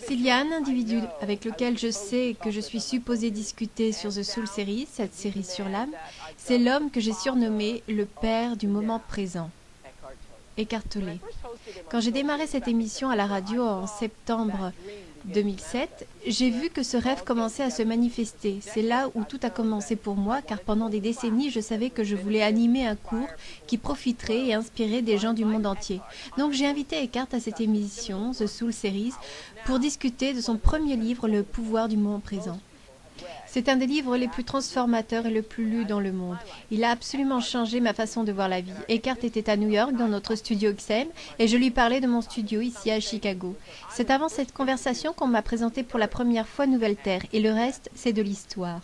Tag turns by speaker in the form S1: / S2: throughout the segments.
S1: S'il y a un individu avec lequel je sais que je suis supposée discuter sur The Soul Series, cette série sur l'âme, c'est l'homme que j'ai surnommé le père du moment présent, Eckhart Tolle. Quand j'ai démarré cette émission à la radio en septembre 2007, j'ai vu que ce rêve commençait à se manifester. C'est là où tout a commencé pour moi, car pendant des décennies, je savais que je voulais animer un cours qui profiterait et inspirerait des gens du monde entier. Donc j'ai invité Eckhart à cette émission, The Soul Series, pour discuter de son premier livre, Le pouvoir du moment présent. C'est un des livres les plus transformateurs et le plus lu dans le monde. Il a absolument changé ma façon de voir la vie. Eckhart était à New York, dans notre studio XM, et je lui parlais de mon studio ici à Chicago. C'est avant cette conversation qu'on m'a présenté pour la première fois Nouvelle Terre, et le reste, c'est de l'histoire.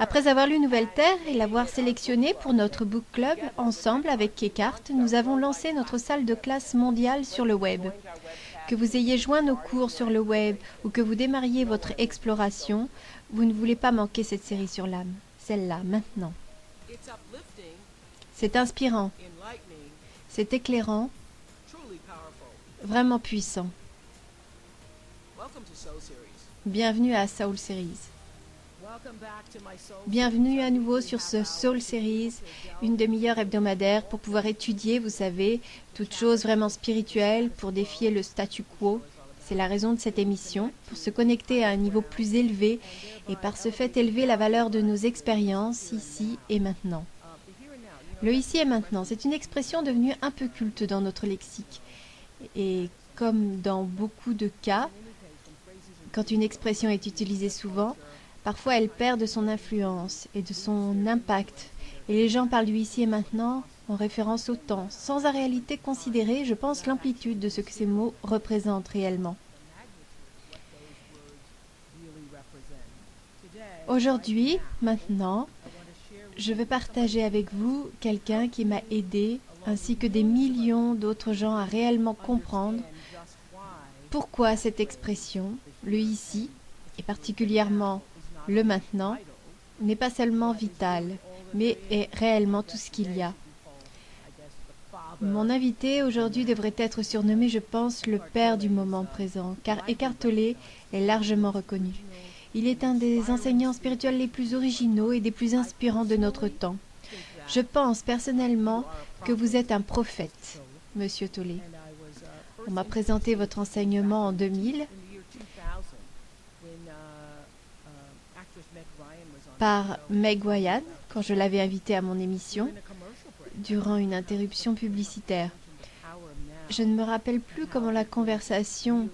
S1: Après avoir lu Nouvelle Terre et l'avoir sélectionné pour notre book club, ensemble avec Eckhart, nous avons lancé notre salle de classe mondiale sur le web. Que vous ayez joint nos cours sur le web ou que vous démarriez votre exploration, vous ne voulez pas manquer cette série sur l'âme. Celle-là, maintenant. C'est inspirant. C'est éclairant. Vraiment puissant. Bienvenue à Soul Series. Bienvenue à nouveau sur ce Soul Series, une demi-heure hebdomadaire pour pouvoir étudier, vous savez, toutes choses vraiment spirituelles, pour défier le statu quo. C'est la raison de cette émission, pour se connecter à un niveau plus élevé et par ce fait élever la valeur de nos expériences ici et maintenant. Le ici et maintenant, c'est une expression devenue un peu culte dans notre lexique. Et comme dans beaucoup de cas, quand une expression est utilisée souvent, parfois elle perd de son influence et de son impact. Et les gens parlent du ici et maintenant en référence au temps, sans en réalité considérer, je pense, l'amplitude de ce que ces mots représentent réellement. Aujourd'hui, maintenant, je veux partager avec vous quelqu'un qui m'a aidé, ainsi que des millions d'autres gens, à réellement comprendre pourquoi cette expression, le ici, et particulièrement le maintenant, n'est pas seulement vital, mais est réellement tout ce qu'il y a. Mon invité aujourd'hui devrait être surnommé, je pense, le père du moment présent, car Eckhart Tolle est largement reconnu. Il est un des enseignants spirituels les plus originaux et des plus inspirants de notre temps. Je pense personnellement que vous êtes un prophète, Monsieur Tolle. On m'a présenté votre enseignement en 2000 par Meg Ryan, quand je l'avais invité à mon émission, durant une interruption publicitaire. Je ne me rappelle plus comment la conversation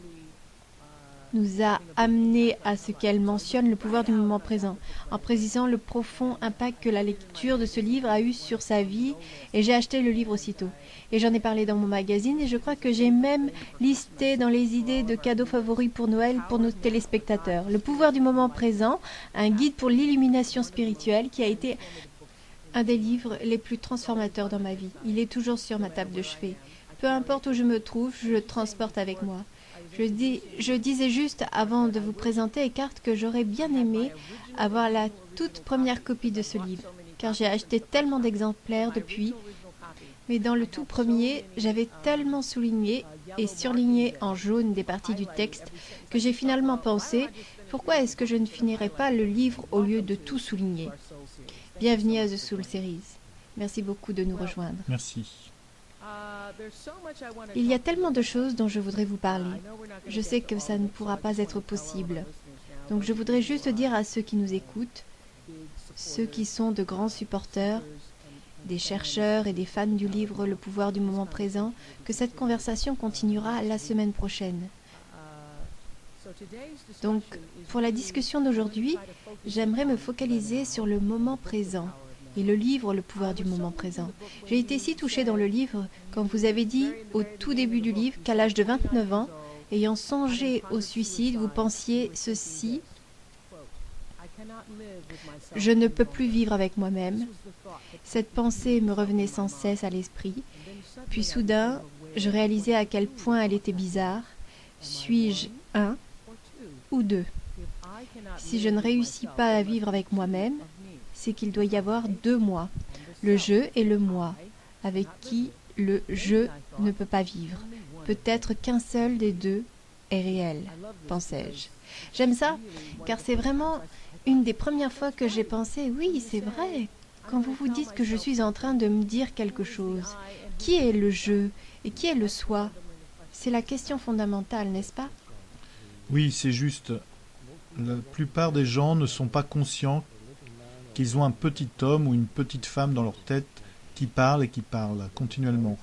S1: nous a amené à ce qu'elle mentionne le pouvoir du moment présent, en précisant le profond impact que la lecture de ce livre a eu sur sa vie, et j'ai acheté le livre aussitôt. Et j'en ai parlé dans mon magazine, et je crois que j'ai même listé dans les idées de cadeaux favoris pour Noël pour nos téléspectateurs. Le pouvoir du moment présent, un guide pour l'illumination spirituelle, qui a été un des livres les plus transformateurs dans ma vie. Il est toujours sur ma table de chevet. Peu importe où je me trouve, je le transporte avec moi. Je disais juste avant de vous présenter Eckhart que j'aurais bien aimé avoir la toute première copie de ce livre, car j'ai acheté tellement d'exemplaires depuis, mais dans le tout premier, j'avais tellement souligné et surligné en jaune des parties du texte que j'ai finalement pensé, pourquoi est-ce que je ne finirais pas le livre au lieu de tout souligner? Bienvenue à The Soul Series. Merci beaucoup de nous rejoindre.
S2: Merci.
S1: Il y a tellement de choses dont je voudrais vous parler. Je sais que ça ne pourra pas être possible. Donc je voudrais juste dire à ceux qui nous écoutent, ceux qui sont de grands supporters, des chercheurs et des fans du livre Le pouvoir du moment présent, que cette conversation continuera la semaine prochaine. Donc, pour la discussion d'aujourd'hui, j'aimerais me focaliser sur le moment présent et le livre Le pouvoir du moment présent. J'ai été si touchée dans le livre quand vous avez dit au tout début du livre qu'à l'âge de 29 ans, ayant songé au suicide, vous pensiez ceci: « Je ne peux plus vivre avec moi-même ». Cette pensée me revenait sans cesse à l'esprit. Puis soudain, je réalisais à quel point elle était bizarre. Suis-je un ou deux? Si je ne réussis pas à vivre avec moi-même, c'est qu'il doit y avoir deux moi, le je et le moi, avec qui le je ne peut pas vivre. Peut-être qu'un seul des deux est réel, pensais-je. J'aime ça, car c'est vraiment une des premières fois que j'ai pensé, oui, c'est vrai, quand vous vous dites que je suis en train de me dire quelque chose. Qui est le je et qui est le soi? C'est la question fondamentale, n'est-ce pas?
S2: Oui, c'est juste. La plupart des gens ne sont pas conscients qu'ils ont un petit homme ou une petite femme dans leur tête qui parle et qui parle continuellement.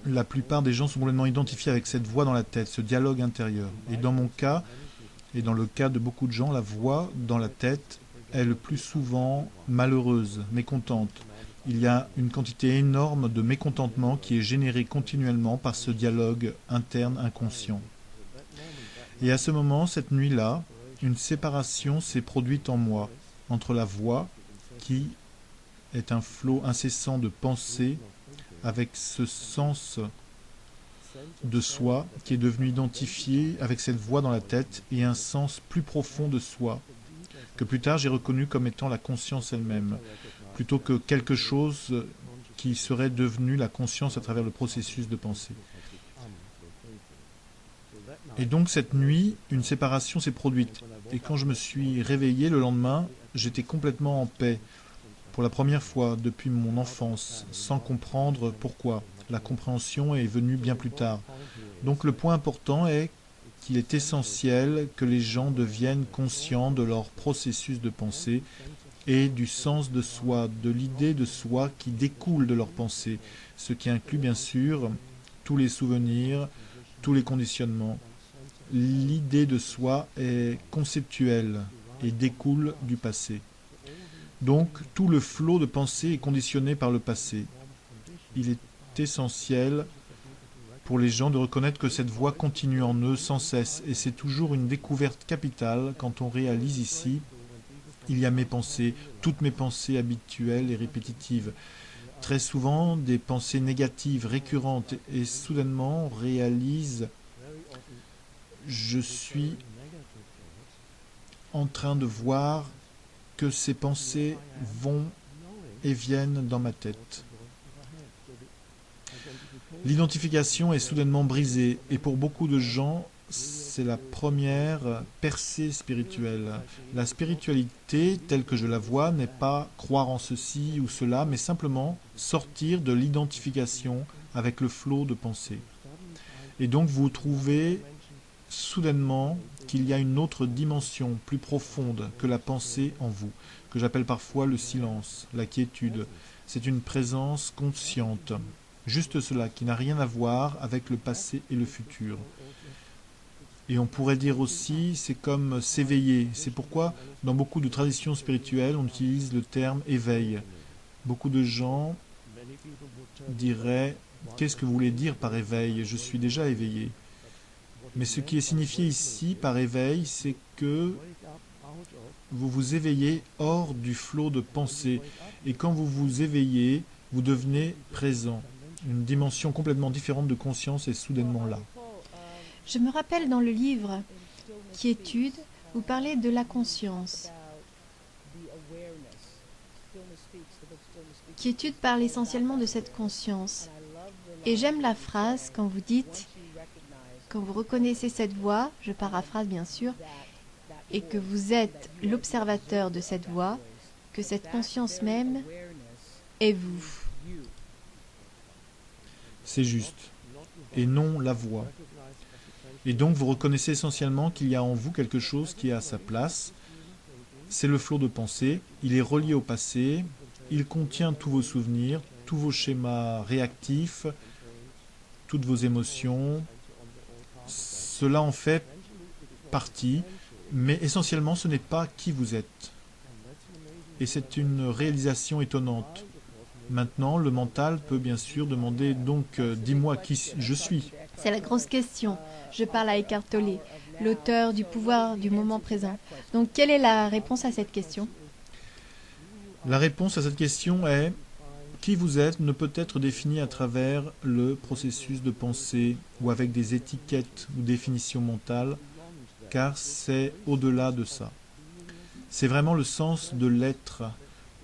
S2: La plupart des gens sont complètement identifiés avec cette voix dans la tête, ce dialogue intérieur. Et dans mon cas, et dans le cas de beaucoup de gens, la voix dans la tête est le plus souvent malheureuse, mécontente. Il y a une quantité énorme de mécontentement qui est générée continuellement par ce dialogue interne inconscient. Et à ce moment, cette nuit-là, une séparation s'est produite en moi entre la voix, qui est un flot incessant de pensées, avec ce sens de soi qui est devenu identifié avec cette voix dans la tête, et un sens plus profond de soi, que plus tard j'ai reconnu comme étant la conscience elle-même, plutôt que quelque chose qui serait devenu la conscience à travers le processus de pensée. Et donc cette nuit, une séparation s'est produite. Et quand je me suis réveillé le lendemain, j'étais complètement en paix, pour la première fois depuis mon enfance, sans comprendre pourquoi. La compréhension est venue bien plus tard. Donc le point important est qu'il est essentiel que les gens deviennent conscients de leur processus de pensée et du sens de soi, de l'idée de soi qui découle de leur pensée, ce qui inclut bien sûr tous les souvenirs, tous les conditionnements. L'idée de soi est conceptuelle et découle du passé. Donc tout le flot de pensée est conditionné par le passé. Il est essentiel pour les gens de reconnaître que cette voix continue en eux sans cesse, et c'est toujours une découverte capitale quand on réalise ici, il y a mes pensées, toutes mes pensées habituelles et répétitives, très souvent des pensées négatives, récurrentes, et soudainement on réalise je suis en train de voir que ces pensées vont et viennent dans ma tête. L'identification est soudainement brisée, et pour beaucoup de gens, c'est la première percée spirituelle. La spiritualité, telle que je la vois, n'est pas croire en ceci ou cela, mais simplement sortir de l'identification avec le flot de pensée. Et donc vous trouvez soudainement qu'il y a une autre dimension plus profonde que la pensée en vous, que j'appelle parfois le silence, la quiétude. C'est une présence consciente. Juste cela, qui n'a rien à voir avec le passé et le futur. Et on pourrait dire aussi, c'est comme s'éveiller. C'est pourquoi, dans beaucoup de traditions spirituelles, on utilise le terme éveil. Beaucoup de gens diraient, qu'est-ce que vous voulez dire par éveil? Je suis déjà éveillé. Mais ce qui est signifié ici par éveil, c'est que vous vous éveillez hors du flot de pensée. Et quand vous vous éveillez, vous devenez présent. Une dimension complètement différente de conscience est soudainement là.
S1: Je me rappelle dans le livre Quiétude, vous parlez de la conscience. Quiétude parle essentiellement de cette conscience. Et j'aime la phrase quand vous dites, quand vous reconnaissez cette voix, je paraphrase bien sûr, et que vous êtes l'observateur de cette voix, que cette conscience même est vous.
S2: C'est juste. Et non la voix. Et donc vous reconnaissez essentiellement qu'il y a en vous quelque chose qui est à sa place. C'est le flot de pensée. Il est relié au passé. Il contient tous vos souvenirs, tous vos schémas réactifs, toutes vos émotions. Cela en fait partie, mais essentiellement ce n'est pas qui vous êtes. Et c'est une réalisation étonnante. Maintenant, le mental peut bien sûr demander donc dis-moi qui je suis.
S1: C'est la grosse question. Je parle à Eckhart Tolle, l'auteur du pouvoir du moment présent. Donc quelle est la réponse à cette question?
S2: La réponse à cette question est qui vous êtes ne peut être défini à travers le processus de pensée ou avec des étiquettes ou définitions mentales, car c'est au-delà de ça. C'est vraiment le sens de l'être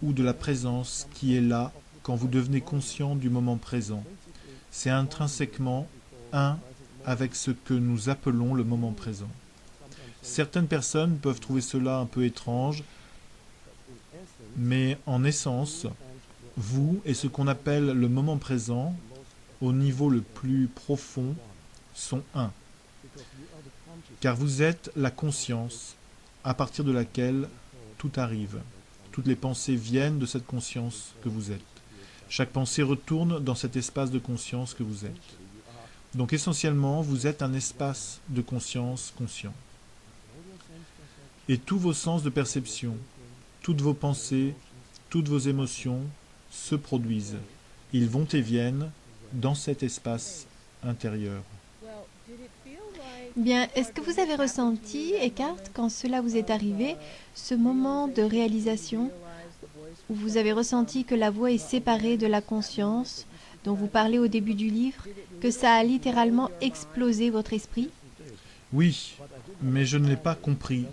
S2: ou de la présence qui est là quand vous devenez conscient du moment présent. C'est intrinsèquement un avec ce que nous appelons le moment présent. Certaines personnes peuvent trouver cela un peu étrange, mais en essence, vous et ce qu'on appelle le moment présent, au niveau le plus profond, sont un. Car vous êtes la conscience à partir de laquelle tout arrive. Toutes les pensées viennent de cette conscience que vous êtes. Chaque pensée retourne dans cet espace de conscience que vous êtes. Donc essentiellement, vous êtes un espace de conscience conscient. Et tous vos sens de perception, toutes vos pensées, toutes vos émotions se produisent. Ils vont et viennent dans cet espace intérieur.
S1: Bien, est-ce que vous avez ressenti, Eckhart, quand cela vous est arrivé, ce moment de réalisation où vous avez ressenti que la voix est séparée de la conscience dont vous parlez au début du livre, que ça a littéralement explosé votre esprit?
S2: Oui, mais je ne l'ai pas compris.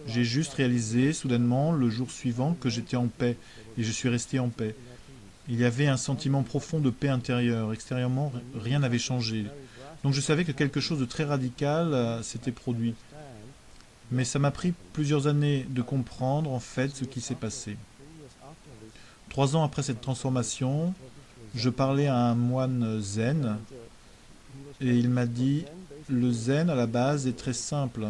S2: J'ai juste réalisé soudainement le jour suivant que j'étais en paix, et je suis resté en paix. Il y avait un sentiment profond de paix intérieure. Extérieurement, rien n'avait changé. Donc je savais que quelque chose de très radical s'était produit. Mais ça m'a pris plusieurs années de comprendre en fait ce qui s'est passé. 3 ans après cette transformation, je parlais à un moine zen et il m'a dit « Le zen à la base est très simple.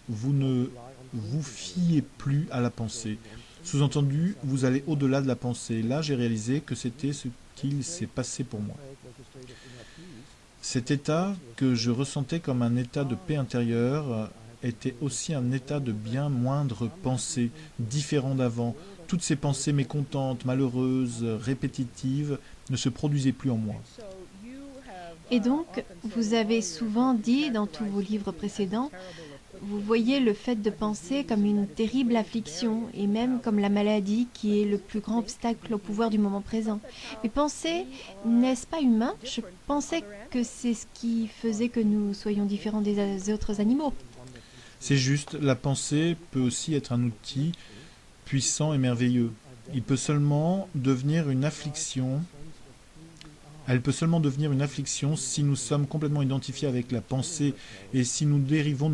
S2: Vous ne vous fiez plus à la pensée. Sous-entendu, vous allez au-delà de la pensée. » Et là, j'ai réalisé que c'était ce qu'il s'est passé pour moi. Cet état que je ressentais comme un état de paix intérieure était aussi un état de bien moindre pensée, différent d'avant. Toutes ces pensées mécontentes, malheureuses, répétitives ne se produisaient plus en moi.
S1: Et donc, vous avez souvent dit dans tous vos livres précédents, vous voyez le fait de penser comme une terrible affliction et même comme la maladie qui est le plus grand obstacle au pouvoir du moment présent. Mais penser, n'est-ce pas humain? Je pensais que c'est ce qui faisait que nous soyons différents des autres animaux.
S2: C'est juste, la pensée peut aussi être un outil puissant et merveilleux. Il peut seulement devenir une affliction. Elle peut seulement devenir une affliction si nous sommes complètement identifiés avec la pensée et si nous dérivons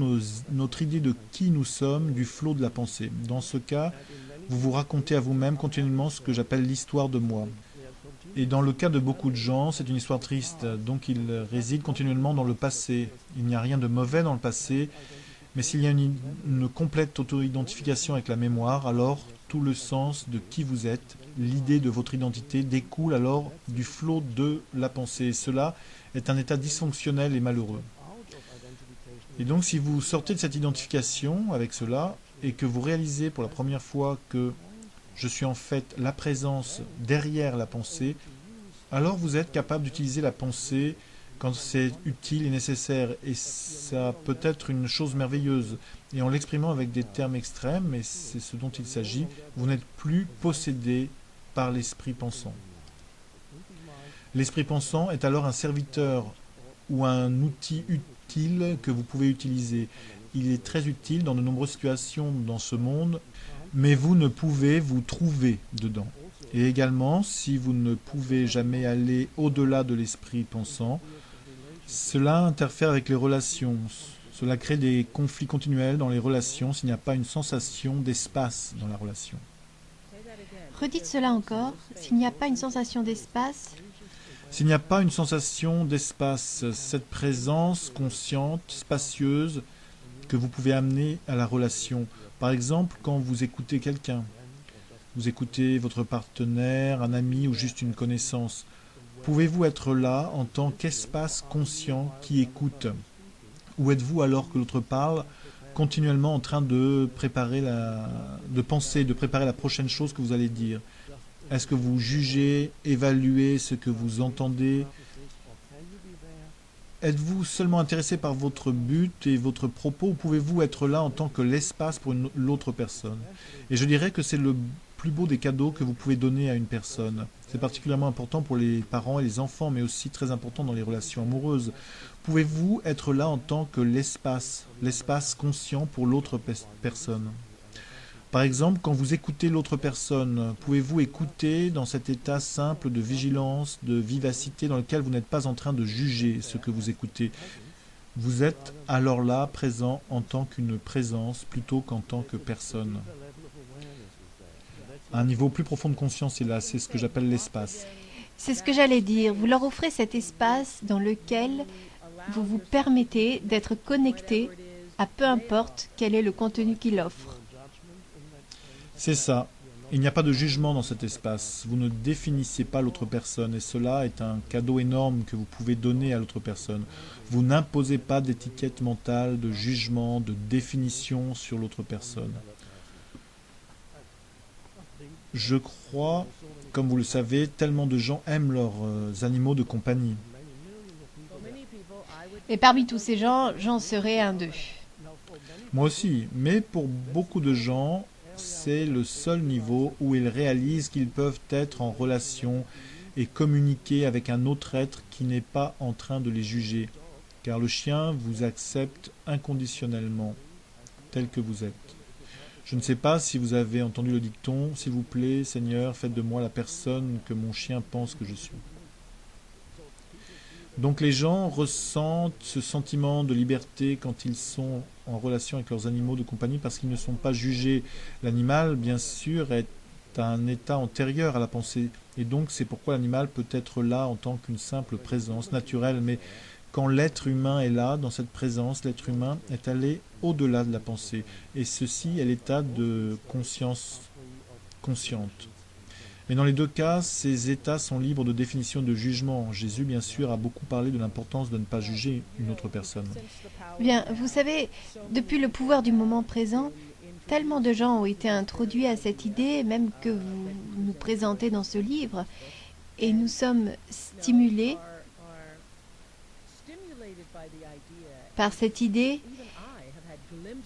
S2: notre idée de qui nous sommes du flot de la pensée. Dans ce cas, vous vous racontez à vous-même continuellement ce que j'appelle l'histoire de moi. Et dans le cas de beaucoup de gens, c'est une histoire triste, donc ils résident continuellement dans le passé. Il n'y a rien de mauvais dans le passé, mais s'il y a une complète auto-identification avec la mémoire, alors tout le sens de qui vous êtes, l'idée de votre identité découle alors du flot de la pensée. Et cela est un état dysfonctionnel et malheureux. Et donc si vous sortez de cette identification avec cela et que vous réalisez pour la première fois que je suis en fait la présence derrière la pensée, alors vous êtes capable d'utiliser la pensée quand c'est utile et nécessaire, et ça peut être une chose merveilleuse. Et en l'exprimant avec des termes extrêmes, et c'est ce dont il s'agit, vous n'êtes plus possédé par l'esprit pensant. L'esprit pensant est alors un serviteur ou un outil utile que vous pouvez utiliser. Il est très utile dans de nombreuses situations dans ce monde, mais vous ne pouvez vous trouver dedans. Et également, si vous ne pouvez jamais aller au-delà de l'esprit pensant, cela interfère avec les relations. Cela crée des conflits continuels dans les relations s'il n'y a pas une sensation d'espace dans la relation.
S1: Redites cela encore, s'il n'y a pas une sensation d'espace.
S2: S'il n'y a pas une sensation d'espace, cette présence consciente, spacieuse, que vous pouvez amener à la relation. Par exemple, quand vous écoutez quelqu'un, vous écoutez votre partenaire, un ami ou juste une connaissance. Pouvez-vous être là en tant qu'espace conscient qui écoute? Ou êtes-vous alors que l'autre parle continuellement en train de préparer de penser, de préparer la prochaine chose que vous allez dire? Est-ce que vous jugez, évaluez ce que vous entendez? Êtes-vous seulement intéressé par votre but et votre propos, ou pouvez-vous être là en tant que l'espace pour l'autre personne? Et je dirais que c'est le plus beau des cadeaux que vous pouvez donner à une personne. C'est particulièrement important pour les parents et les enfants, mais aussi très important dans les relations amoureuses. Pouvez-vous être là en tant que l'espace conscient pour l'autre personne? Par exemple, quand vous écoutez l'autre personne, pouvez-vous écouter dans cet état simple de vigilance, de vivacité dans lequel vous n'êtes pas en train de juger ce que vous écoutez? Vous êtes alors là présent en tant qu'une présence plutôt qu'en tant que personne. Un niveau plus profond de conscience est là, c'est ce que j'appelle l'espace.
S1: C'est ce que j'allais dire. Vous leur offrez cet espace dans lequel vous vous permettez d'être connecté à peu importe quel est le contenu qu'il offre.
S2: C'est ça. Il n'y a pas de jugement dans cet espace. Vous ne définissez pas l'autre personne et cela est un cadeau énorme que vous pouvez donner à l'autre personne. Vous n'imposez pas d'étiquette mentale, de jugement, de définition sur l'autre personne. Je crois, comme vous le savez, tellement de gens aiment leurs animaux de compagnie.
S1: Et parmi tous ces gens, j'en serai un d'eux.
S2: Moi aussi, mais pour beaucoup de gens, c'est le seul niveau où ils réalisent qu'ils peuvent être en relation et communiquer avec un autre être qui n'est pas en train de les juger, car le chien vous accepte inconditionnellement, tel que vous êtes. Je ne sais pas si vous avez entendu le dicton « S'il vous plaît, Seigneur, faites de moi la personne que mon chien pense que je suis ». Donc les gens ressentent ce sentiment de liberté quand ils sont en relation avec leurs animaux de compagnie parce qu'ils ne sont pas jugés. L'animal, bien sûr, est à un état antérieur à la pensée. Et donc c'est pourquoi l'animal peut être là en tant qu'une simple présence naturelle. Mais quand l'être humain est là, dans cette présence, l'être humain est allé au-delà de la pensée. Et ceci est l'état de conscience consciente. Mais dans les deux cas, ces états sont libres de définition et de jugement. Jésus, bien sûr, a beaucoup parlé de l'importance de ne pas juger une autre personne.
S1: Bien, vous savez, depuis le pouvoir du moment présent, tellement de gens ont été introduits à cette idée, même que vous nous présentez dans ce livre, et nous sommes stimulés par cette idée,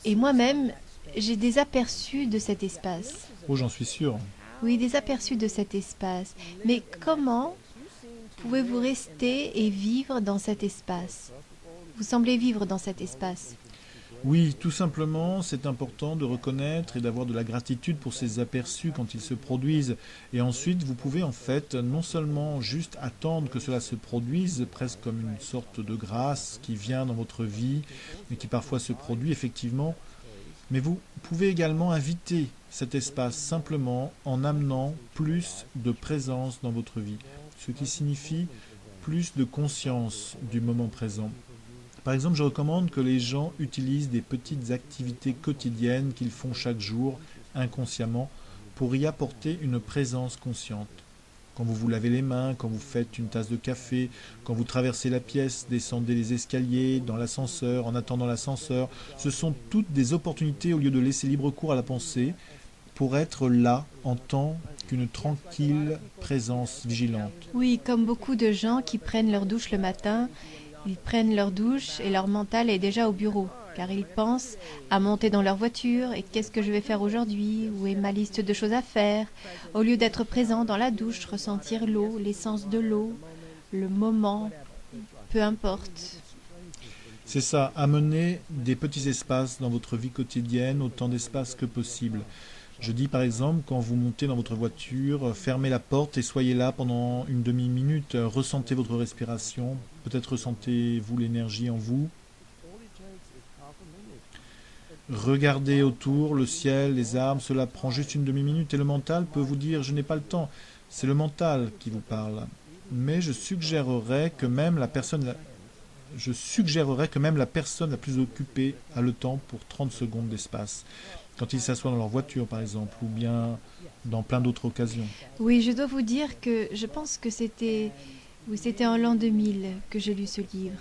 S1: et moi-même, j'ai des aperçus de cet espace.
S2: Oh, j'en suis sûr.
S1: Oui, des aperçus de cet espace. Mais comment pouvez-vous rester et vivre dans cet espace? Vous semblez vivre dans cet espace.
S2: Oui, tout simplement, c'est important de reconnaître et d'avoir de la gratitude pour ces aperçus quand ils se produisent. Et ensuite, vous pouvez en fait non seulement juste attendre que cela se produise, presque comme une sorte de grâce qui vient dans votre vie et qui parfois se produit effectivement, mais vous pouvez également inviter cet espace simplement en amenant plus de présence dans votre vie, ce qui signifie plus de conscience du moment présent. Par exemple, je recommande que les gens utilisent des petites activités quotidiennes qu'ils font chaque jour, inconsciemment, pour y apporter une présence consciente. Quand vous vous lavez les mains, quand vous faites une tasse de café, quand vous traversez la pièce, descendez les escaliers, dans l'ascenseur, en attendant l'ascenseur, ce sont toutes des opportunités au lieu de laisser libre cours à la pensée pour être là en tant qu'une tranquille présence vigilante.
S1: Oui, comme beaucoup de gens qui prennent leur douche le matin, ils prennent leur douche et leur mental est déjà au bureau, car ils pensent à monter dans leur voiture et qu'est-ce que je vais faire aujourd'hui, où est ma liste de choses à faire, au lieu d'être présent dans la douche, ressentir l'eau, l'essence de l'eau, le moment, peu importe.
S2: C'est ça, amener des petits espaces dans votre vie quotidienne, autant d'espaces que possible. Je dis par exemple, quand vous montez dans votre voiture, fermez la porte et soyez là pendant une demi-minute, ressentez votre respiration, peut-être ressentez-vous l'énergie en vous. Regardez autour, le ciel, les arbres, cela prend juste une demi-minute et le mental peut vous dire « je n'ai pas le temps ». C'est le mental qui vous parle. Mais je suggérerais que même la personne la plus occupée a le temps pour 30 secondes d'espace. Quand ils s'assoient dans leur voiture, par exemple, ou bien dans plein d'autres occasions.
S1: Oui, je dois vous dire que je pense que c'était en l'an 2000 que j'ai lu ce livre.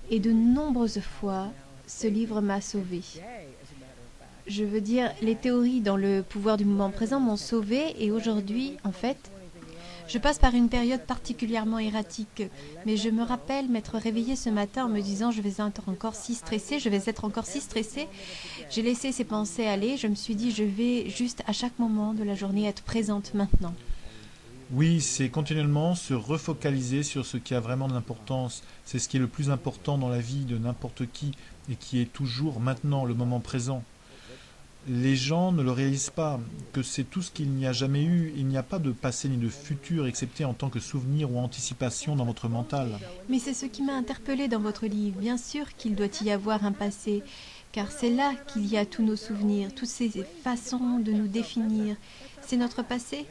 S1: Et de nombreuses fois, ce livre m'a sauvée. Je veux dire, les théories dans le pouvoir du moment présent m'ont sauvée et aujourd'hui, en fait, je passe par une période particulièrement erratique, mais je me rappelle m'être réveillée ce matin en me disant je vais être encore si stressée. J'ai laissé ces pensées aller, je me suis dit je vais juste à chaque moment de la journée être présente maintenant.
S2: Oui, c'est continuellement se refocaliser sur ce qui a vraiment de l'importance. C'est ce qui est le plus important dans la vie de n'importe qui et qui est toujours maintenant, le moment présent. Les gens ne le réalisent pas, que c'est tout ce qu'il n'y a jamais eu. Il n'y a pas de passé ni de futur, excepté en tant que souvenir ou anticipation dans votre mental.
S1: Mais c'est ce qui m'a interpellée dans votre livre. Bien sûr qu'il doit y avoir un passé, car c'est là qu'il y a tous nos souvenirs, toutes ces façons de nous définir. C'est notre passé.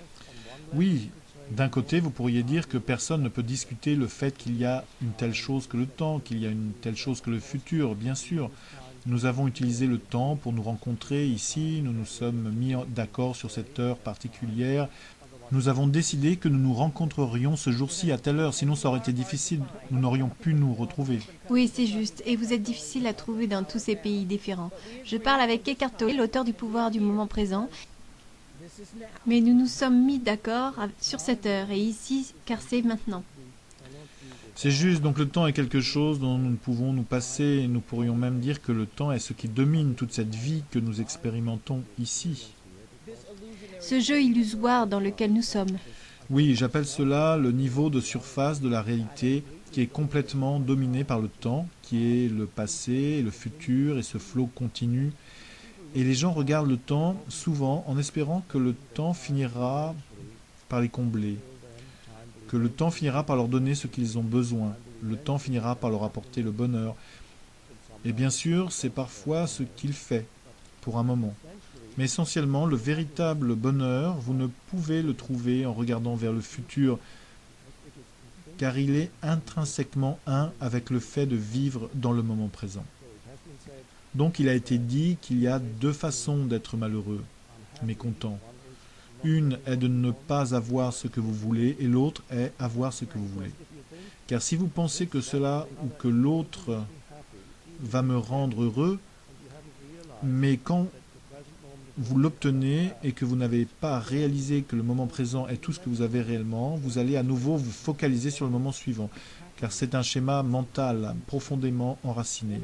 S2: Oui, d'un côté, vous pourriez dire que personne ne peut discuter le fait qu'il y a une telle chose que le temps, qu'il y a une telle chose que le futur, bien sûr. Nous avons utilisé le temps pour nous rencontrer ici, nous nous sommes mis d'accord sur cette heure particulière. Nous avons décidé que nous nous rencontrerions ce jour-ci à telle heure, sinon ça aurait été difficile, nous n'aurions pu nous retrouver.
S1: Oui, c'est juste. Et vous êtes difficile à trouver dans tous ces pays différents. Je parle avec Eckhart Tolle, l'auteur du pouvoir du moment présent. Mais nous nous sommes mis d'accord sur cette heure et ici, car c'est maintenant.
S2: C'est juste, donc le temps est quelque chose dont nous ne pouvons nous passer, et nous pourrions même dire que le temps est ce qui domine toute cette vie que nous expérimentons ici.
S1: Ce jeu illusoire dans lequel nous sommes.
S2: Oui, j'appelle cela le niveau de surface de la réalité qui est complètement dominé par le temps, qui est le passé et le futur et ce flot continu. Et les gens regardent le temps souvent en espérant que le temps finira par les combler, que le temps finira par leur donner ce qu'ils ont besoin, le temps finira par leur apporter le bonheur. Et bien sûr, c'est parfois ce qu'il fait, pour un moment. Mais essentiellement, le véritable bonheur, vous ne pouvez le trouver en regardant vers le futur, car il est intrinsèquement un avec le fait de vivre dans le moment présent. Donc il a été dit qu'il y a deux façons d'être malheureux, mécontent. Une est de ne pas avoir ce que vous voulez et l'autre est avoir ce que vous voulez. Car si vous pensez que cela ou que l'autre va me rendre heureux, mais quand vous l'obtenez et que vous n'avez pas réalisé que le moment présent est tout ce que vous avez réellement, vous allez à nouveau vous focaliser sur le moment suivant, car c'est un schéma mental profondément enraciné.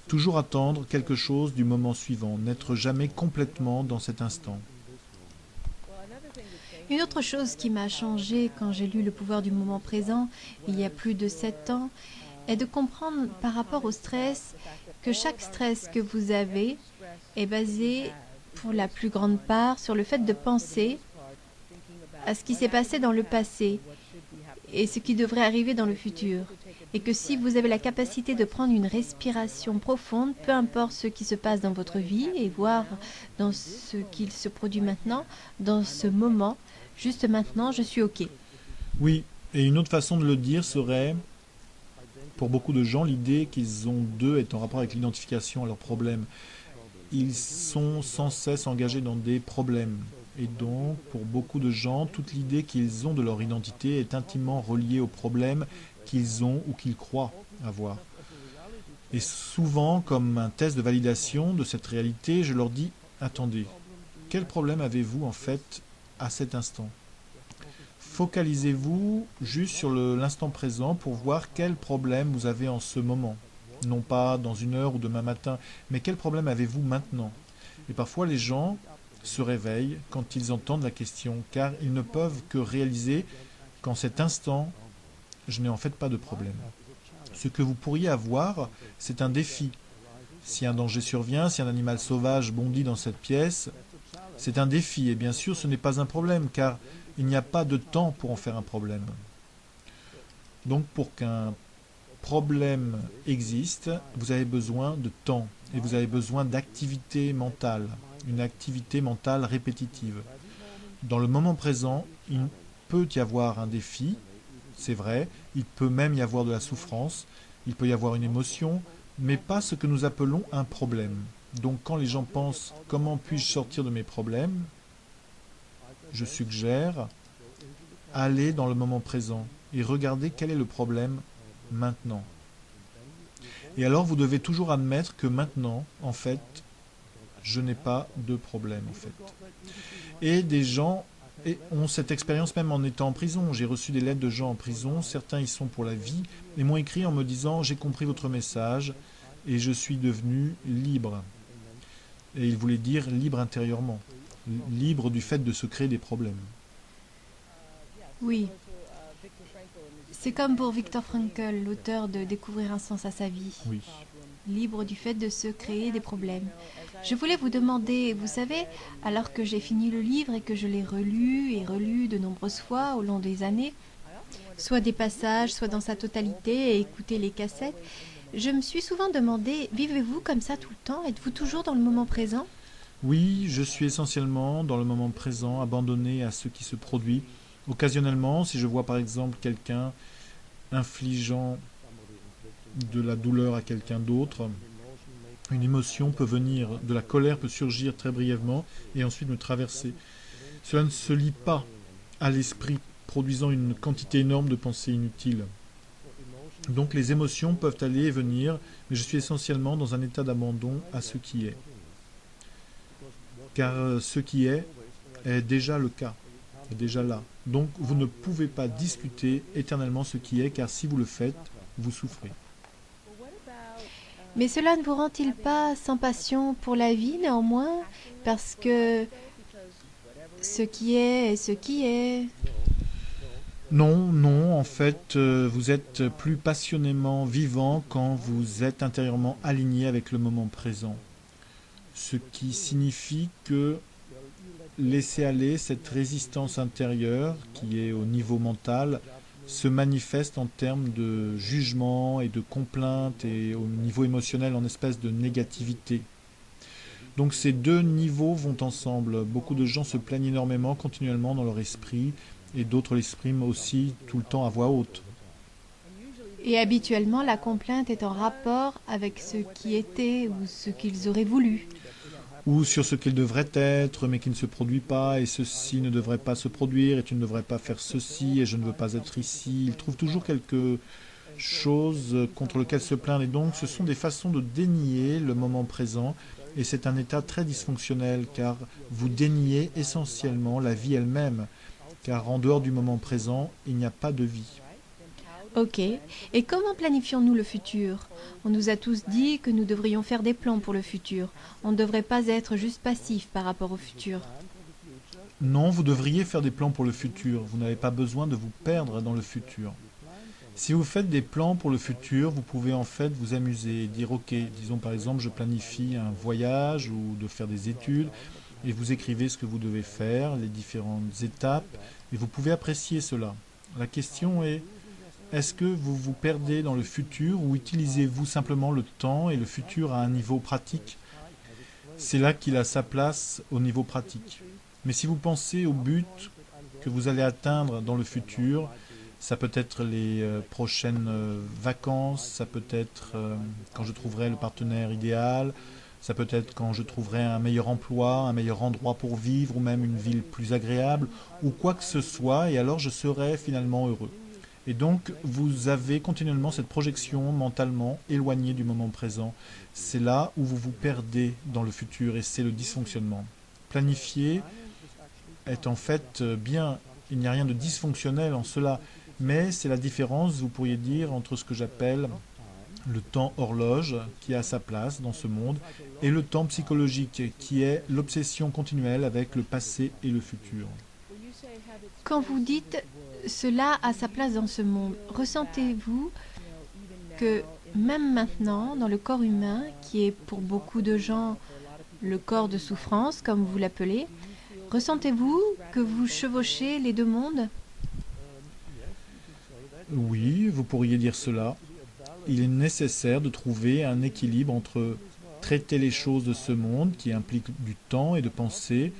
S2: Toujours attendre quelque chose du moment suivant, n'être jamais complètement dans cet instant.
S1: Une autre chose qui m'a changé quand j'ai lu Le pouvoir du moment présent, il y a plus de 7 ans, est de comprendre par rapport au stress que chaque stress que vous avez est basé pour la plus grande part sur le fait de penser à ce qui s'est passé dans le passé et ce qui devrait arriver dans le futur. Et que si vous avez la capacité de prendre une respiration profonde, peu importe ce qui se passe dans votre vie, et voir dans ce qu'il se produit maintenant, dans ce moment, juste maintenant, je suis OK.
S2: Oui, et une autre façon de le dire serait, pour beaucoup de gens, l'idée qu'ils ont d'eux est en rapport avec l'identification à leurs problèmes. Ils sont sans cesse engagés dans des problèmes. Et donc, pour beaucoup de gens, toute l'idée qu'ils ont de leur identité est intimement reliée aux problèmes qu'ils ont ou qu'ils croient avoir. Et souvent, comme un test de validation de cette réalité, je leur dis, attendez, quel problème avez-vous en fait à cet instant? Focalisez-vous juste sur l'instant présent pour voir quel problème vous avez en ce moment. Non pas dans une heure ou demain matin, mais quel problème avez-vous maintenant? Et parfois les gens se réveillent quand ils entendent la question, car ils ne peuvent que réaliser qu'en cet instant, je n'ai en fait pas de problème. Ce que vous pourriez avoir, c'est un défi. Si un danger survient, si un animal sauvage bondit dans cette pièce, c'est un défi. Et bien sûr, ce n'est pas un problème, car il n'y a pas de temps pour en faire un problème. Donc pour qu'un problème existe, vous avez besoin de temps et vous avez besoin d'activité mentale, une activité mentale répétitive. Dans le moment présent, il peut y avoir un défi, c'est vrai, il peut même y avoir de la souffrance, il peut y avoir une émotion, mais pas ce que nous appelons un problème. Donc quand les gens pensent comment puis-je sortir de mes problèmes, je suggère aller dans le moment présent et regarder quel est le problème maintenant. Et alors vous devez toujours admettre que maintenant, en fait, je n'ai pas de problème en fait. Et des gens ont cette expérience même en étant en prison. J'ai reçu des lettres de gens en prison, certains y sont pour la vie, et m'ont écrit en me disant j'ai compris votre message et je suis devenu libre. Et ils voulaient dire libre intérieurement, libre du fait de se créer des problèmes.
S1: Oui, c'est comme pour Viktor Frankl, l'auteur de Découvrir un sens à sa vie.
S2: Oui.
S1: libre du fait de se créer des problèmes. Je voulais vous demander, vous savez, alors que j'ai fini le livre et que je l'ai relu et relu de nombreuses fois au long des années, soit des passages, soit dans sa totalité, et écouter les cassettes, je me suis souvent demandé, vivez-vous comme ça tout le temps? Êtes-vous toujours dans le moment présent?
S2: Oui, je suis essentiellement dans le moment présent, abandonné à ce qui se produit. Occasionnellement, si je vois par exemple quelqu'un infligeant de la douleur à quelqu'un d'autre, une émotion peut venir, de la colère peut surgir très brièvement et ensuite me traverser. Cela ne se lie pas à l'esprit, produisant une quantité énorme de pensées inutiles. Donc les émotions peuvent aller et venir, mais je suis essentiellement dans un état d'abandon à ce qui est. Car ce qui est déjà le cas, est déjà là. Donc vous ne pouvez pas discuter éternellement ce qui est, car si vous le faites, vous souffrez.
S1: Mais cela ne vous rend-il pas sans passion pour la vie néanmoins? Parce que ce qui est ce qui est.
S2: Non, non, en fait, vous êtes plus passionnément vivant quand vous êtes intérieurement aligné avec le moment présent. Ce qui signifie que laisser aller cette résistance intérieure qui est au niveau mental se manifeste en termes de jugement et de complainte et au niveau émotionnel en espèce de négativité. Donc ces deux niveaux vont ensemble. Beaucoup de gens se plaignent énormément continuellement dans leur esprit et d'autres l'expriment aussi tout le temps à voix haute.
S1: Et habituellement, la complainte est en rapport avec ce qui était ou ce qu'ils auraient voulu.
S2: Ou sur ce qu'il devrait être, mais qui ne se produit pas, et ceci ne devrait pas se produire, et tu ne devrais pas faire ceci, et je ne veux pas être ici. Ils trouvent toujours quelque chose contre lequel se plaindre, et donc ce sont des façons de dénier le moment présent, et c'est un état très dysfonctionnel, car vous déniez essentiellement la vie elle-même, car en dehors du moment présent, il n'y a pas de vie.
S1: Ok. Et comment planifions-nous le futur? On nous a tous dit que nous devrions faire des plans pour le futur. On ne devrait pas être juste passif par rapport au futur.
S2: Non, vous devriez faire des plans pour le futur, vous n'avez pas besoin de vous perdre dans le futur. Si vous faites des plans pour le futur, vous pouvez en fait vous amuser et dire ok, disons par exemple je planifie un voyage ou de faire des études et vous écrivez ce que vous devez faire, les différentes étapes et vous pouvez apprécier cela. La question est-ce que vous vous perdez dans le futur ou utilisez-vous simplement le temps et le futur à un niveau pratique? C'est là qu'il a sa place au niveau pratique. Mais si vous pensez au but que vous allez atteindre dans le futur, ça peut être les prochaines vacances, ça peut être quand je trouverai le partenaire idéal, ça peut être quand je trouverai un meilleur emploi, un meilleur endroit pour vivre ou même une ville plus agréable ou quoi que ce soit et alors je serai finalement heureux. Et donc vous avez continuellement cette projection mentalement éloignée du moment présent. C'est là où vous vous perdez dans le futur et c'est le dysfonctionnement. Planifier est en fait bien, il n'y a rien de dysfonctionnel en cela, mais c'est la différence, vous pourriez dire, entre ce que j'appelle le temps horloge, qui a sa place dans ce monde, et le temps psychologique, qui est l'obsession continuelle avec le passé et le futur.
S1: Quand vous dites cela a sa place dans ce monde, ressentez-vous que même maintenant, dans le corps humain, qui est pour beaucoup de gens le corps de souffrance, comme vous l'appelez, ressentez-vous que vous chevauchez les deux mondes?
S2: Oui, vous pourriez dire cela. Il est nécessaire de trouver un équilibre entre traiter les choses de ce monde, qui implique du temps et de pensée,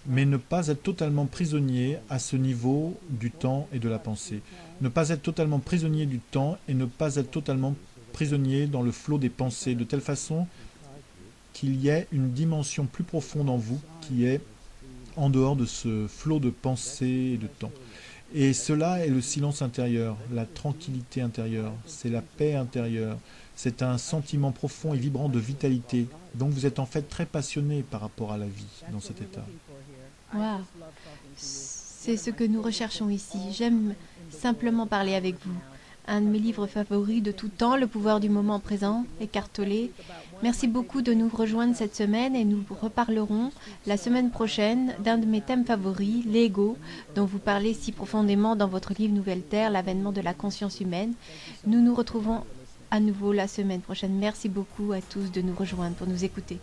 S2: mais ne pas être totalement prisonnier à ce niveau du temps et de la pensée. Ne pas être totalement prisonnier du temps et ne pas être totalement prisonnier dans le flot des pensées, de telle façon qu'il y ait une dimension plus profonde en vous qui est en dehors de ce flot de pensées et de temps. Et cela est le silence intérieur, la tranquillité intérieure, c'est la paix intérieure, c'est un sentiment profond et vibrant de vitalité. Donc vous êtes en fait très passionné par rapport à la vie dans cet état.
S1: Wow. C'est ce que nous recherchons ici. J'aime simplement parler avec vous. Un de mes livres favoris de tout temps, Le pouvoir du moment présent, Eckhart Tolle. Merci beaucoup de nous rejoindre cette semaine et nous reparlerons la semaine prochaine d'un de mes thèmes favoris, l'ego, dont vous parlez si profondément dans votre livre Nouvelle Terre, l'avènement de la conscience humaine. Nous nous retrouvons à nouveau la semaine prochaine. Merci beaucoup à tous de nous rejoindre pour nous écouter.